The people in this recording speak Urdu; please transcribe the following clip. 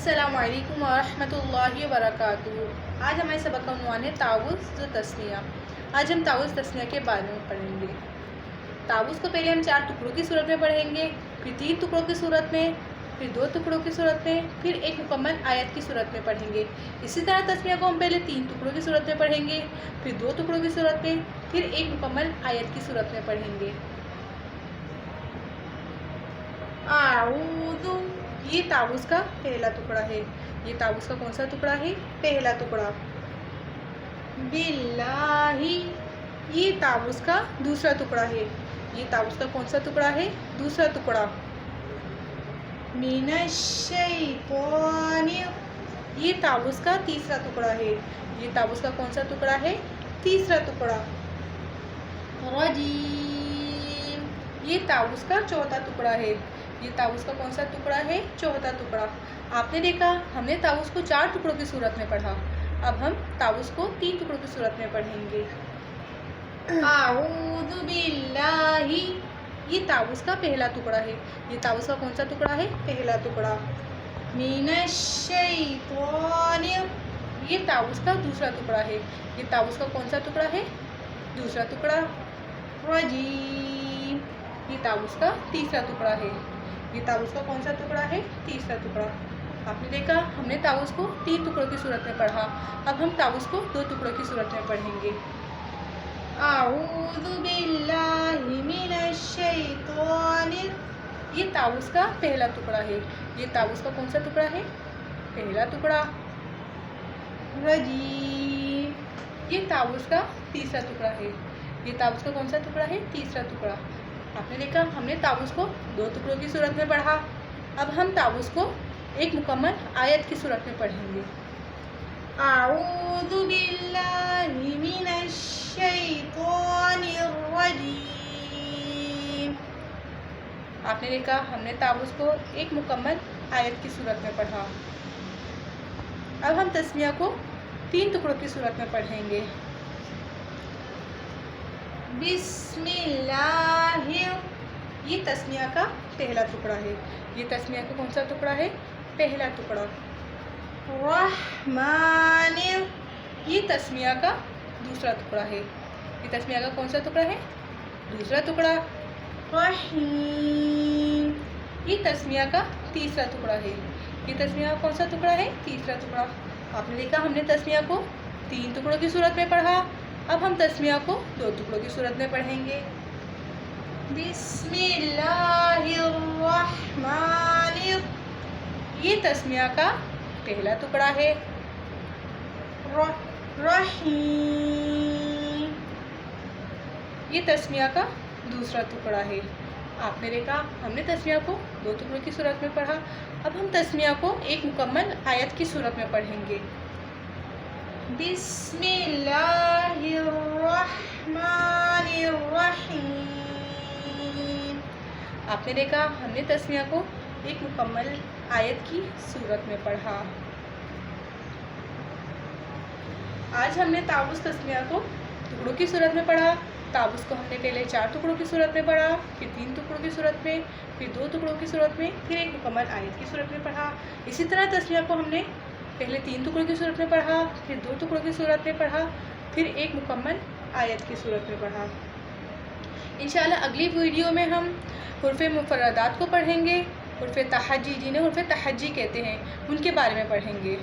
السلام علیکم ورحمۃ اللہ وبرکاتہ۔ آج ہمارے سبق کا عنوان ہے تعوض و تثنیہ۔ آج ہم تعوض تثنیہ کے بارے میں پڑھیں گے۔ تعوض کو پہلے ہم 4 ٹکڑوں کی صورت میں پڑھیں گے، پھر 3 ٹکڑوں کی صورت میں، پھر 2 ٹکڑوں کی صورت میں، پھر ایک مکمل آیت کی صورت میں پڑھیں گے۔ اسی طرح تثنیہ کو ہم پہلے 3 ٹکڑوں کی صورت میں پڑھیں گے، پھر 2 ٹکڑوں کی صورت میں، پھر ایک مکمل آیت کی صورت میں پڑھیں گے۔ اعوذ، یہ تعوض کا پہلا ٹکڑا ہے۔ یہ تعوض کا کون سا ٹکڑا ہے؟ پہلا ٹکڑا۔ باللہ، یہ تعوض کا دوسرا ٹکڑا ہے۔ یہ تعوض کا کون سا ٹکڑا ہے؟ دوسرا ٹکڑا۔ من الشیطان، یہ تعوض کا تیسرا ٹکڑا ہے۔ یہ تعوض کا کون سا ٹکڑا ہے؟ تیسرا ٹکڑا۔ رجیم، یہ تعوض کا چوتھا ٹکڑا ہے۔ یہ تعوض کا کون سا ٹکڑا ہے؟ چوتھا ٹکڑا۔ آپ نے دیکھا ہم نے تعوض کو 4 ٹکڑوں کی صورت میں پڑھا، اب ہم تعوض کو 3 ٹکڑوں کی صورت میں پڑھیں گے۔ اعوذ باللہ، یہ تعوض کا پہلا ٹکڑا ہے۔ یہ تعوض کا کون سا ٹکڑا ہے؟ پہلا ٹکڑا۔ من الشیطان، یہ تعوض کا دوسرا ٹکڑا ہے۔ یہ تعوض کا کون سا ٹکڑا ہے؟ دوسرا ٹکڑا۔ رجیم، یہ تعوض کا تیسرا ٹکڑا ہے۔ یہ تعوض کا کون سا ٹکڑا ہے؟ تیسرا ٹکڑا۔ آپ نے دیکھا ہم نے تعوض کو 3 ٹکڑوں کی صورت میں پڑھا، اب ہم تعوض کو 2 ٹکڑوں کی صورت میں پڑھیں گے۔ اعوذ باللہ من الشیطان، یہ تعوض کا پہلا ٹکڑا ہے۔ یہ تعوض کا کون سا ٹکڑا ہے؟ پہلا ٹکڑا۔ رجیم، یہ تعوض کا تیسرا ٹکڑا ہے۔ یہ تعوض کا کون سا ٹکڑا ہے؟ تیسرا ٹکڑا۔ آپ نے دیکھا ہم نے تعوض کو 2 ٹکڑوں کی صورت میں پڑھا، اب ہم تعوض کو ایک مکمل آیت کی صورت میں پڑھیں گے۔ اعوذ باللہ من الشیطان الرجیم، آپ نے دیکھا ہم نے تعوض کو ایک مکمل آیت کی صورت میں پڑھا، اب ہم تسمیہ کو 3 ٹکڑوں کی صورت میں پڑھیں گے۔ بسم اللہ، یہ تسمیہ کا پہلا ٹکڑا ہے۔ یہ تسمیہ کا کون سا ٹکڑا ہے؟ پہلا ٹکڑا۔ رحمان، یہ تسمیہ کا دوسرا ٹکڑا ہے۔ یہ تسمیہ کا کون سا ٹکڑا ہے؟ دوسرا ٹکڑا۔ رحیم، یہ تسمیہ کا تیسرا ٹکڑا ہے۔ یہ تسمیہ کا کون سا ٹکڑا ہے؟ تیسرا ٹکڑا۔ آپ نے دیکھا ہم نے تسمیہ کو 3 ٹکڑوں کی صورت میں پڑھا، اب ہم تسمیہ کو 2 ٹکڑوں کی صورت میں پڑھیں گے۔ بسم اللہ الرحمن، یہ تسمیہ کا پہلا ٹکڑا ہے۔ رحیم، یہ تسمیہ کا دوسرا ٹکڑا ہے۔ آپ نے دیکھا ہم نے تسمیہ کو 2 ٹکڑوں کی صورت میں پڑھا، اب ہم تسمیہ کو ایک مکمل آیت کی صورت میں پڑھیں گے۔ بسم اللہ الرحمن الرحیم، آپ نے دیکھا ہم نے تسمیہ کو ایک مکمل آیت کی صورت میں پڑھا۔ آج ہم نے تعوض تسمیہ کو ٹکڑوں کی صورت میں پڑھا۔ تعوض کو ہم نے پہلے 4 ٹکڑوں کی صورت میں پڑھا، پھر 3 ٹکڑوں کی صورت میں، پھر 2 ٹکڑوں کی صورت میں، پھر ایک مکمل آیت کی صورت میں پڑھا۔ اسی طرح تسمیہ کو ہم نے پہلے 3 ٹکڑوں کی صورت میں پڑھا، پھر 2 ٹکڑوں کی صورت میں پڑھا، پھر ایک مکمل آیت کی صورت میں پڑھا۔ انشاءاللہ اگلی ویڈیو میں ہم حروف مفردات کو پڑھیں گے، حروف تہجی جنہیں حروف تہجی کہتے ہیں ان کے بارے میں پڑھیں گے۔